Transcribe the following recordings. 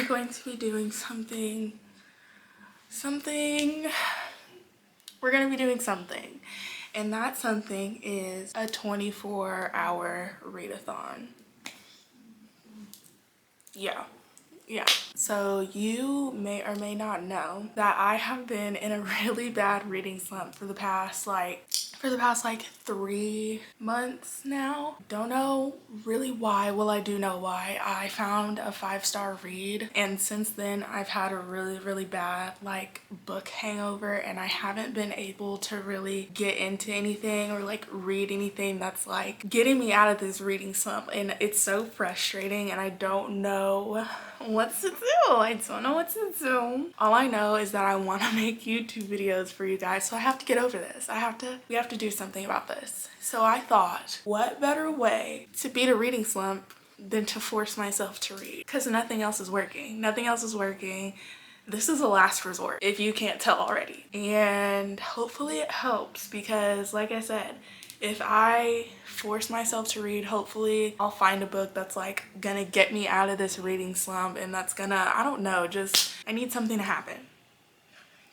going to be doing we're going to be doing something. And that something is a 24-hour readathon. Yeah. So you may or may not know that I have been in a really bad reading slump for the past like 3 months now. Don't know really why. Well, I do know why. I found a 5-star read, and since then I've had a really bad like book hangover, and I haven't been able to really get into anything or like read anything that's like getting me out of this reading slump, and it's so frustrating, and I don't know what to do. I don't know what to do. All I know is that I want to make YouTube videos for you guys, so I have to get over this. We have to do something about this. So I thought, what better way to beat a reading slump than to force myself to read? Because nothing else is working. This is a last resort, if you can't tell already. And hopefully it helps, because like I said, if I force myself to read, hopefully I'll find a book that's like gonna get me out of this reading slump, and that's gonna, I don't know, just I need something to happen,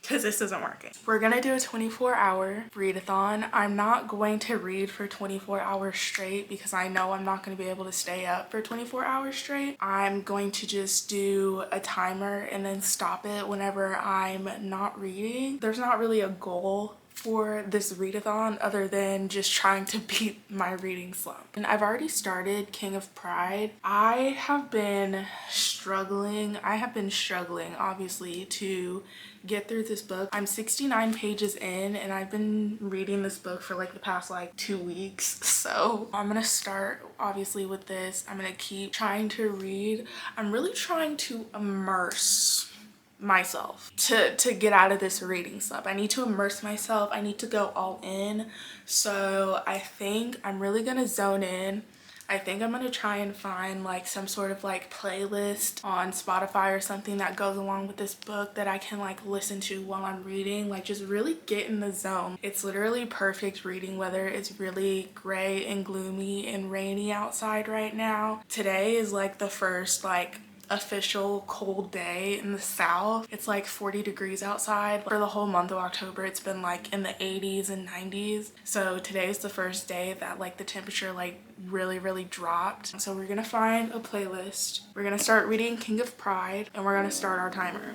because this isn't working. We're gonna do a 24-hour readathon. I'm not going to read for 24 hours straight because I know I'm not gonna be able to stay up for 24 hours straight. I'm going to just do a timer and then stop it whenever I'm not reading. There's not really a goal for this readathon other than just trying to beat my reading slump. And I've already started King of Pride. I have been struggling obviously to get through this book. I'm 69 pages in, and I've been reading this book for like the past like 2 weeks. So I'm gonna start obviously with this. I'm gonna keep trying to read. I'm really trying to immerse myself to get out of this reading slump. I need to immerse myself. I need to go all in. So I think I'm really gonna zone in. I think I'm gonna try and find like some sort of like playlist on Spotify or something that goes along with this book that I can like listen to while I'm reading, like just really get in the zone. It's literally perfect reading weather. It's really gray and gloomy and rainy outside right now. Today is like the first like official cold day in the south. It's like 40 degrees outside. For the whole month of October, it's been like in the 80s and 90s. So today is the first day that like the temperature like really dropped. So we're gonna find a playlist. We're gonna start reading King of Pride, and we're gonna start our timer.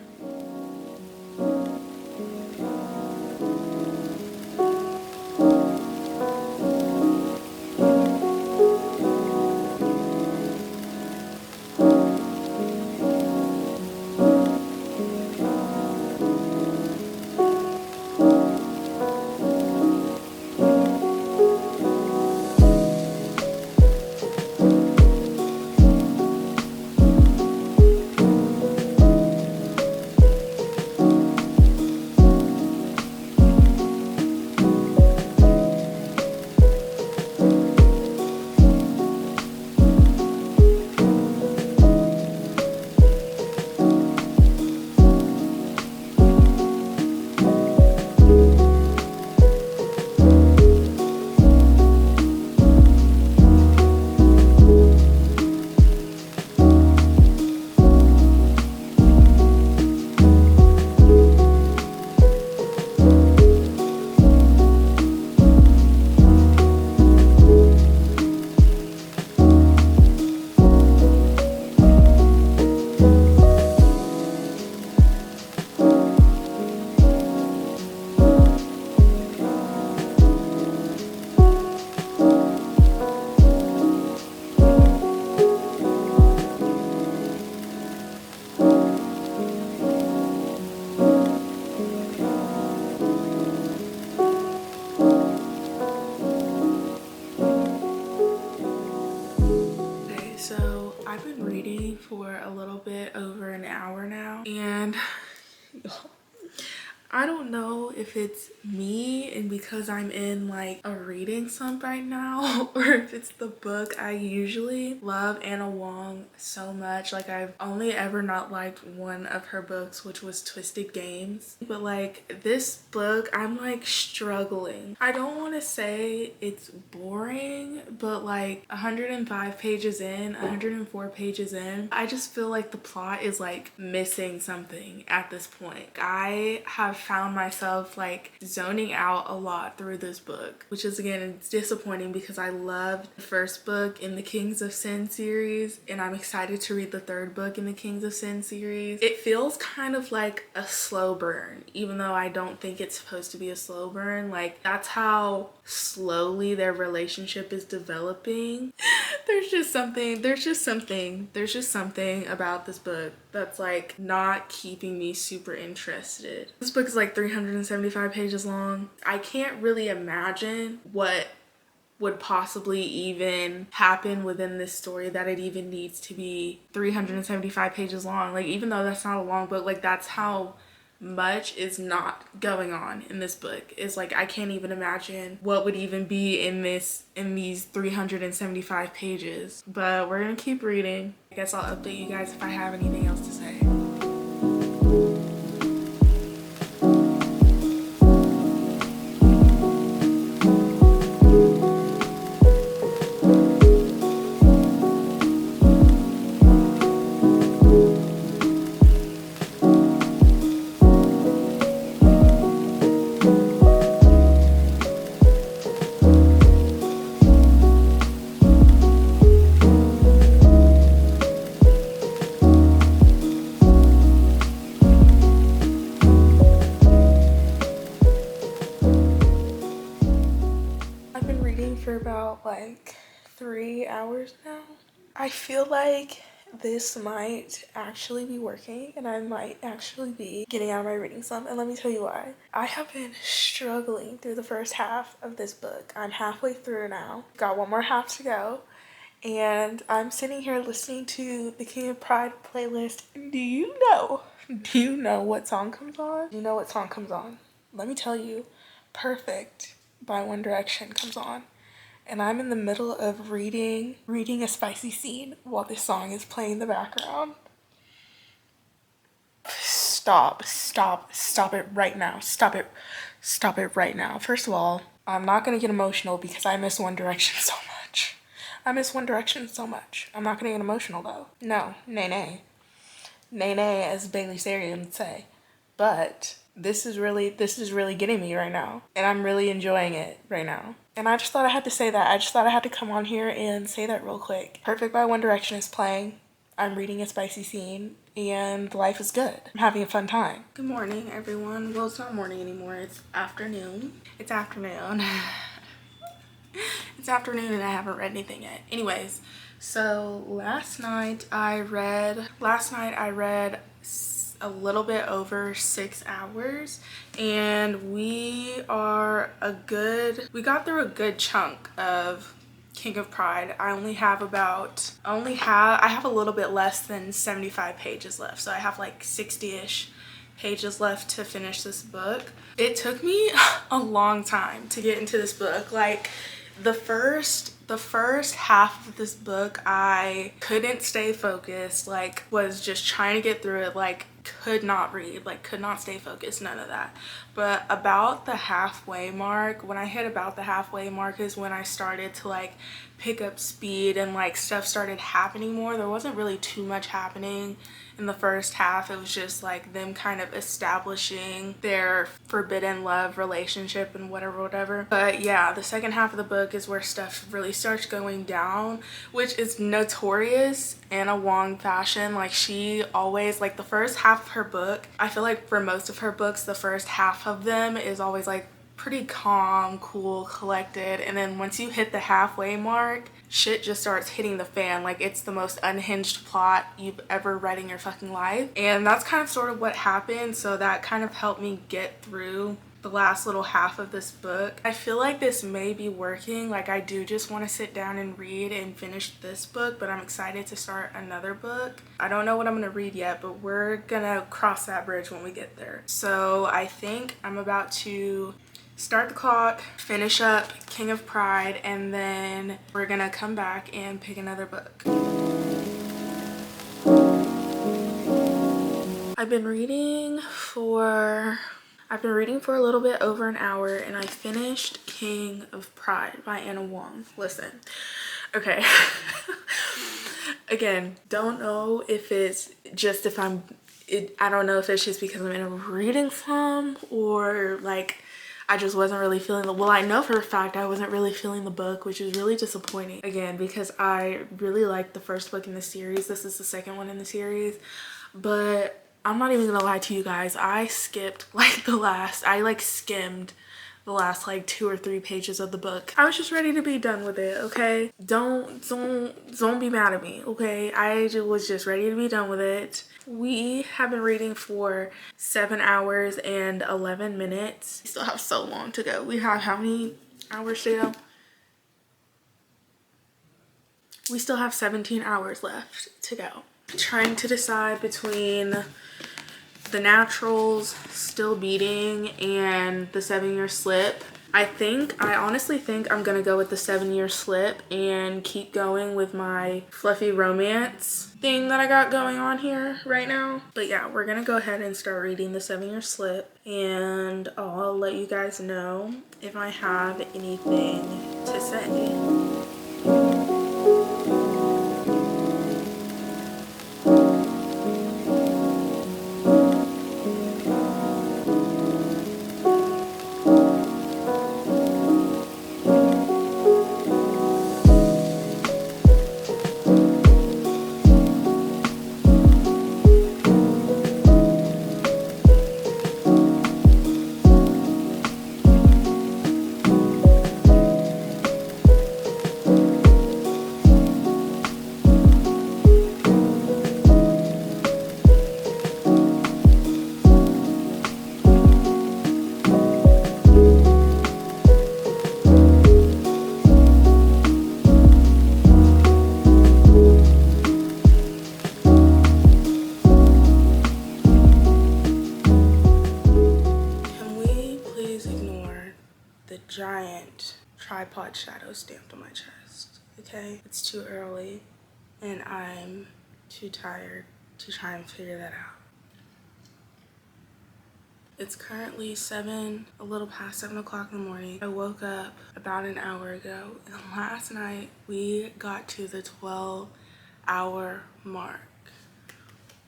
I've been reading for a little bit over an hour now, and I don't know if it's me and because I'm in like a reading slump right now or if it's the book. I usually love Anna Wong so much. Like I've only ever not liked one of her books, which was Twisted Games. But like this book, I'm like struggling. I don't want to say it's boring, but like 105 pages in, 104 pages in, I just feel like the plot is like missing something at this point. I have found myself like zoning out a lot through this book, which is again, it's disappointing because I loved the first book in the Kings of Sin series and I'm excited to read the third book in the Kings of Sin series. It feels kind of like a slow burn, even though I don't think it's supposed to be a slow burn. Like that's how slowly their relationship is developing. There's just something about this book that's like not keeping me super interested. This book is like 375 pages long. I can't really imagine what would possibly even happen within this story that it even needs to be 375 pages long. Like even though that's not a long book, like that's how much is not going on in this book. Is like I can't even imagine what would even be in these 375 pages. But we're gonna keep reading. I guess I'll update you guys if I have anything else to say. For about like 3 hours now. I feel like this might actually be working and I might actually be getting out of my reading slump, and let me tell you why. I have been struggling through the first half of this book. I'm halfway through now. Got one more half to go. And I'm sitting here listening to the King of Pride playlist. Do you know what song comes on? Do you know what song comes on? Let me tell you, Perfect by One Direction comes on. And I'm in the middle of reading a spicy scene while this song is playing in the background. Stop it right now. Stop it right now. First of all, I'm not gonna get emotional because I miss One Direction so much. I'm not gonna get emotional though. No, nay, as Bailey Sarian would say. But this is really getting me right now. And I'm really enjoying it right now. And I just thought I had to say that. I just thought I had to come on here and say that real quick. Perfect by One Direction is playing. I'm reading a spicy scene and life is good. I'm having a fun time. Good morning, everyone. Well, it's not morning anymore. It's afternoon. It's afternoon. It's afternoon and I haven't read anything yet. Anyways, so last night I read a little bit over 6 hours and we got through a good chunk of King of Pride. I have a little bit less than 75 pages left, so I have like 60-ish pages left to finish this book. It took me a long time to get into this book. Like the first half of this book, I couldn't stay focused, like was just trying to get through it, like could not read, like could not stay focused, none of that. But about the halfway mark, when I hit about the halfway mark is when I started to like pick up speed and like stuff started happening more. There wasn't really too much happening in the first half. It was just like them kind of establishing their forbidden love relationship and whatever. But yeah, the second half of the book is where stuff really starts going down, which is notorious Anna Wong fashion. Like she always, like the first half of her book, I feel like for most of her books, the first half of them is always like pretty calm, cool, collected, and then once you hit the halfway mark, shit just starts hitting the fan. Like it's the most unhinged plot you've ever read in your fucking life, and that's kind of sort of what happened. So that kind of helped me get through the last little half of this book. I feel like this may be working. Like, I do just want to sit down and read and finish this book, but I'm excited to start another book. I don't know what I'm gonna read yet, but we're gonna cross that bridge when we get there. So I think I'm about to start the clock, finish up King of Pride, and then we're gonna come back and pick another book. I've been reading for a little bit over an hour, and I finished King of Pride by Anna Wong. Listen, okay. Again, don't know if it's just I don't know if it's just because I'm in a reading slump, or like I just wasn't really feeling well, I know for a fact I wasn't really feeling the book, which is really disappointing. Again, because I really liked the first book in the series. This is the second one in the series, but I'm not even gonna lie to you guys. I skimmed the last like 2 or 3 pages of the book. I was just ready to be done with it, okay? Don't be mad at me, okay? I was just ready to be done with it. We have been reading for 7 hours and 11 minutes. We still have so long to go. We have how many hours to go? We still have 17 hours left to go. Trying to decide between The Naturals, Still Beating, and The 7-Year Slip. I honestly think I'm gonna go with The 7-Year Slip and keep going with my fluffy romance thing that I got going on here right now. But yeah, we're gonna go ahead and start reading The 7-Year Slip, and I'll let you guys know if I have anything to say. Giant tripod shadow stamped on my chest, okay? It's too early and I'm too tired to try and figure that out. It's currently a little past 7 o'clock in the morning. I woke up about an hour ago, and last night we got to the 12-hour mark.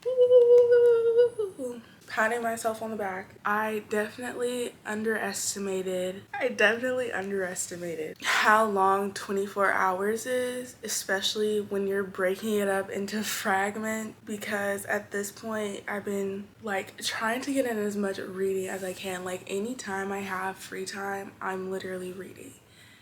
Ooh. Patting myself on the back. I definitely underestimated how long 24 hours is, especially when you're breaking it up into fragments, because at this point I've been like trying to get in as much reading as I can. Like, anytime I have free time, I'm literally reading,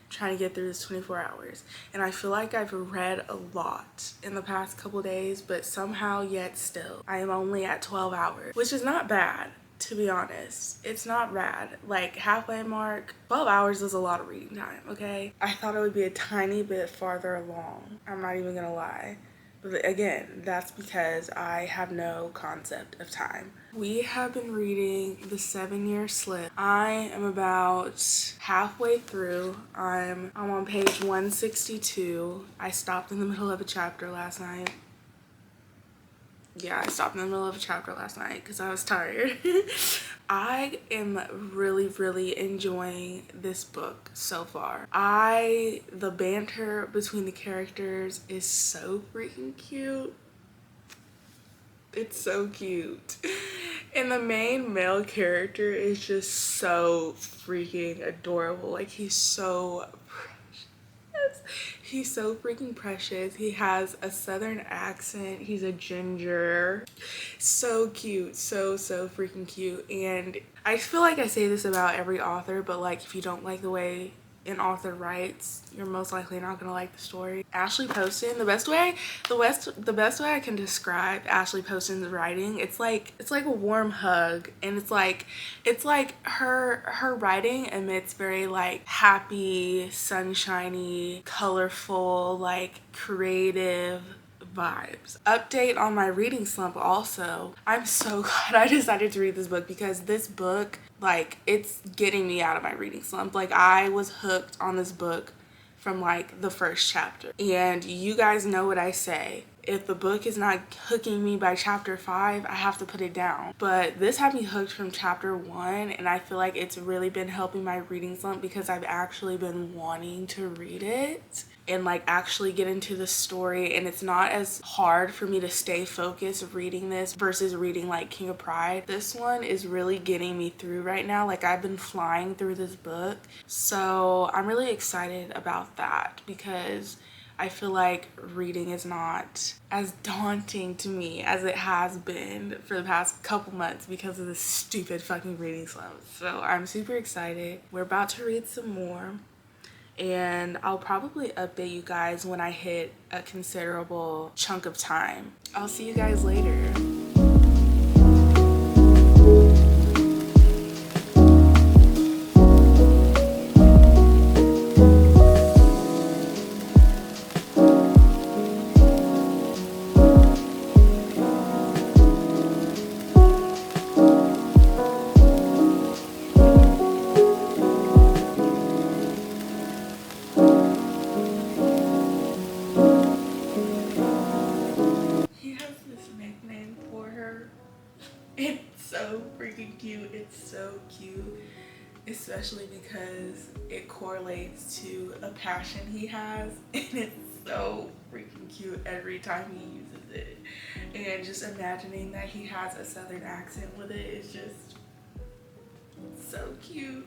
trying to get through this 24 hours. And I feel like I've read a lot in the past couple days, but somehow yet still I am only at 12 hours, which is not bad, to be honest. It's not bad. Like, halfway mark, 12 hours is a lot of reading time, okay? I thought it would be a tiny bit farther along. I'm not even gonna lie. But again, that's because I have no concept of time. We have been reading The 7-Year Slip. I am about halfway through. I'm on page 162. I stopped in the middle of a chapter last night. Yeah, I stopped in the middle of a chapter last night because I was tired. I am really enjoying this book so far. The banter between the characters is so freaking cute. It's so cute. And the main male character is just so freaking adorable. Like, he's so precious. He's so freaking precious. He has a southern accent. He's a ginger. So cute. So freaking cute. And I feel like I say this about every author, but like, if you don't like the way an author writes, you're most likely not gonna like the story. Ashley Poston, the best way I can describe Ashley Poston's writing, it's like a warm hug, and it's like her writing emits very like happy, sunshiny, colorful, like creative vibes. Update on my reading slump also. I'm so glad I decided to read this book, because this book, like, it's getting me out of my reading slump. Like, I was hooked on this book from like the first chapter. And you guys know what I say. If the book is not hooking me by chapter 5, I have to put it down. But this had me hooked from chapter 1, and I feel like it's really been helping my reading slump, because I've actually been wanting to read it and like actually get into the story, and it's not as hard for me to stay focused reading this versus reading like King of Pride. This one is really getting me through right now. Like, I've been flying through this book, so I'm really excited about that, because I feel like reading is not as daunting to me as it has been for the past couple months because of this stupid fucking reading slump. So I'm super excited. We're about to read some more, and I'll probably update you guys when I hit a considerable chunk of time. I'll see you guys later. It's so freaking cute. It's so cute, especially because it correlates to a passion he has, and it's so freaking cute every time he uses it. And just imagining that he has a southern accent with it is just so cute.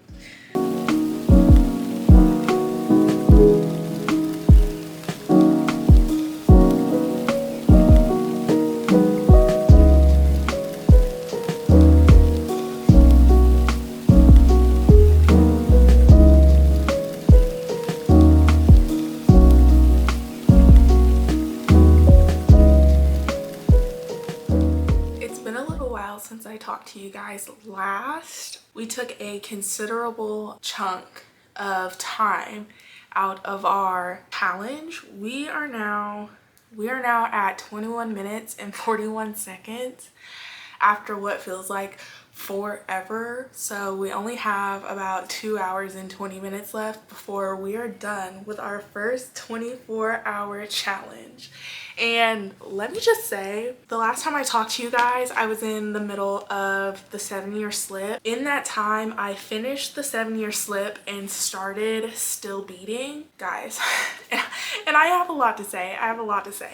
Since I talked to you guys last, we took a considerable chunk of time out of our challenge. We are now at 21 minutes and 41 seconds after what feels like forever. So we only have about 2 hours and 20 minutes left before we are done with our first 24-hour challenge. And let me just say, the last time I talked to you guys, I was in the middle of the 7-year slip. In that time, I finished the 7-year slip and started still beating. Guys, and I have a lot to say.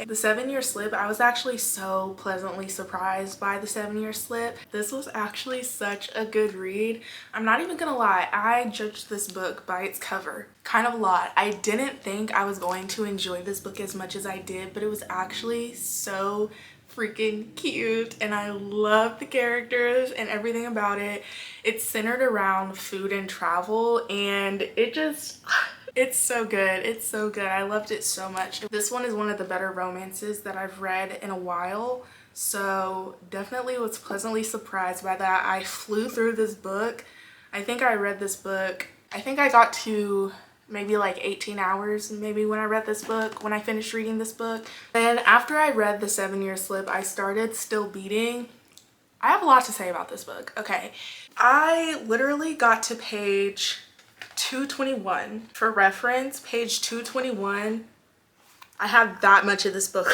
The 7-year slip, I was actually so pleasantly surprised by the 7-year slip. This was actually such a good read. I'm not even gonna lie, I judged this book by its cover. Kind of a lot. I didn't think I was going to enjoy this book as much as I did, but it was actually so freaking cute, and I love the characters and everything about it. It's centered around food and travel, and it's so good. It's so good. I loved it so much. This one is one of the better romances that I've read in a while, so definitely was pleasantly surprised by that. I flew through this book. I think I read this book, I think I got to maybe like 18 hours maybe when I finished reading this book. Then after I read the 7-year slip, I started still beating. I have a lot to say about this book. Okay, I literally got to page 221. For reference, page 221, I had that much of this book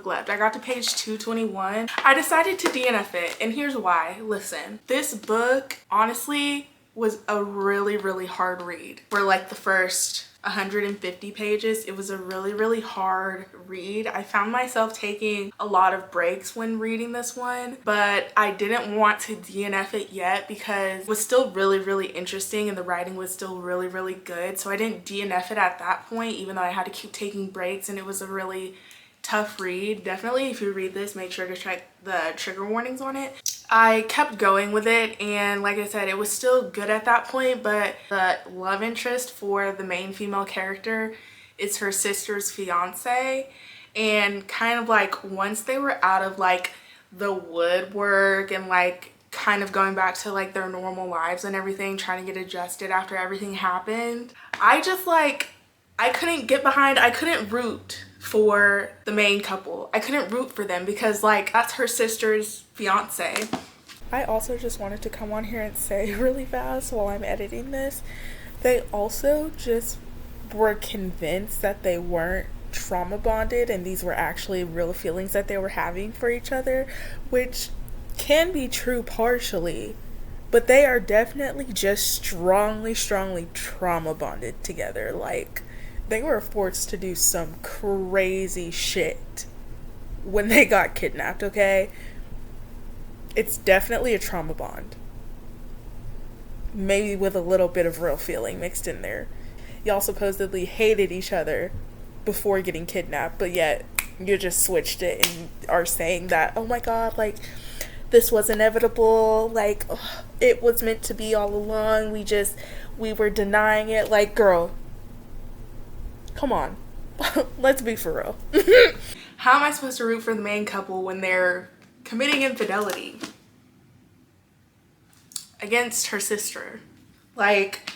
left. I got to page 221. I decided to DNF it, and here's why. Listen, this book honestly was a really hard read. For like the first 150 pages, it was a really hard read. I found myself taking a lot of breaks when reading this one, but I didn't want to DNF it yet because it was still really interesting and the writing was still really good. So I didn't DNF it at that point, even though I had to keep taking breaks, and it was a really tough read. Definitely, if you read this, make sure to check the trigger warnings on it. I kept going with it, and like I said, it was still good at that point, but the love interest for the main female character is her sister's fiance. And kind of like once they were out of like the woodwork and like kind of going back to like their normal lives and everything, trying to get adjusted after everything happened, I just like, I couldn't get behind, I couldn't root for the main couple. I couldn't root for them because like that's her sister's fiance. I also just wanted to come on here and say really fast while I'm editing this, they also just were convinced that they weren't trauma bonded and these were actually real feelings that they were having for each other, which can be true partially, but they are definitely just strongly trauma bonded together. Like, they were forced to do some crazy shit when they got kidnapped, okay? It's definitely a trauma bond. Maybe with a little bit of real feeling mixed in there. Y'all supposedly hated each other before getting kidnapped, but yet you just switched it and are saying that, oh my god, like, this was inevitable, like, ugh, it was meant to be all along, we were denying it. Like, girl, come on. Let's be for real. How am I supposed to root for the main couple when they're committing infidelity against her sister? Like,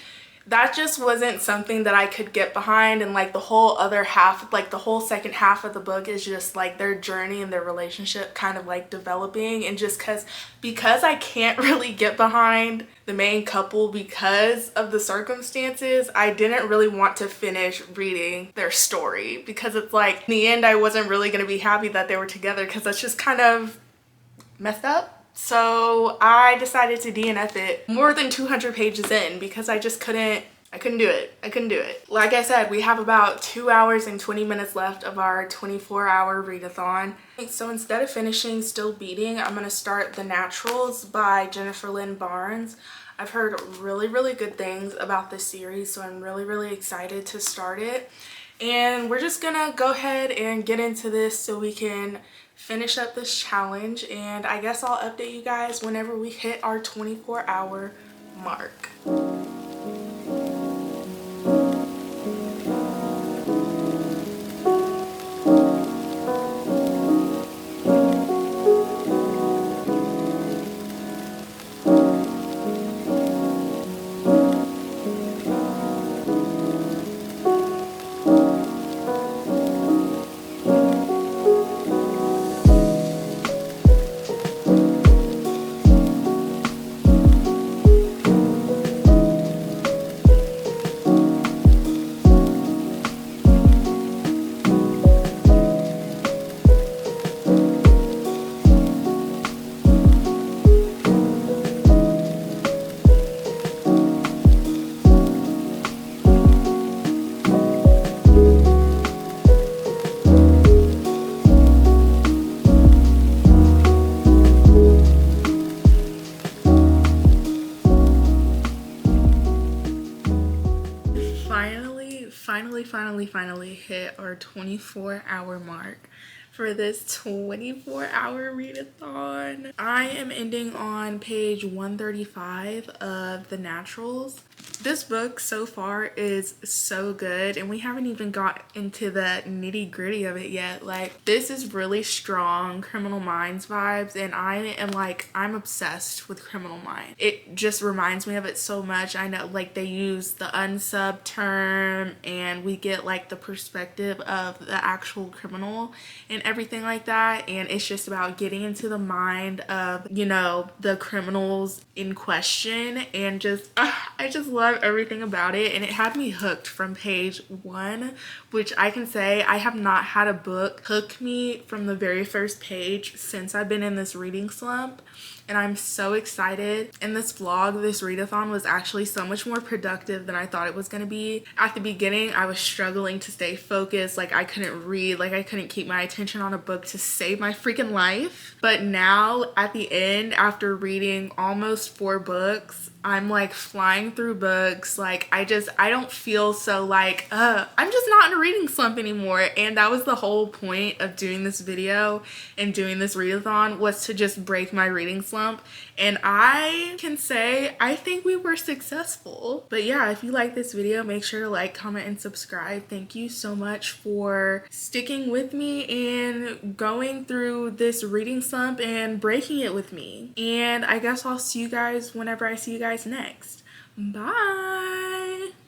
that just wasn't something that I could get behind. And like the whole other half, like the whole second half of the book is just like their journey and their relationship kind of like developing. And just because I can't really get behind the main couple because of the circumstances, I didn't really want to finish reading their story, because it's like in the end I wasn't really going to be happy that they were together, because that's just kind of messed up. So I decided to DNF it more than 200 pages in because I just couldn't do it. Like I said, we have about 2 hours and 20 minutes left of our 24-hour readathon. So instead of finishing Still Beating, I'm gonna start The Naturals by Jennifer Lynn Barnes. I've heard really good things about this series, so I'm really excited to start it. And we're just gonna go ahead and get into this so we can finish up this challenge, and I guess I'll update you guys whenever we hit our 24-hour mark. Finally hit our 24-hour mark for this 24-hour readathon. I am ending on page 135 of The Naturals. This book so far is so good, and we haven't even got into the nitty-gritty of it yet. Like, this is really strong Criminal Minds vibes, and I'm obsessed with Criminal Minds. It just reminds me of it so much. I know, like, they use the unsub term, and we get like the perspective of the actual criminal and everything like that, and it's just about getting into the mind of, you know, the criminals in question, and just I just love everything about it. And it had me hooked from page 1, which I can say I have not had a book hook me from the very first page since I've been in this reading slump. And I'm so excited. And this vlog, this readathon, was actually so much more productive than I thought it was going to be. At the beginning, I was struggling to stay focused. Like, I couldn't read. Like, I couldn't keep my attention on a book to save my freaking life. But now, at the end, after reading almost 4 books, I'm like flying through books. Like, I don't feel so like, I'm just not in a reading slump anymore. And that was the whole point of doing this video and doing this readathon, was to just break my reading slump slump, and I can say I think we were successful. But yeah, if you like this video, make sure to like, comment, and subscribe. Thank you so much for sticking with me and going through this reading slump and breaking it with me. And I guess I'll see you guys whenever I see you guys next. Bye.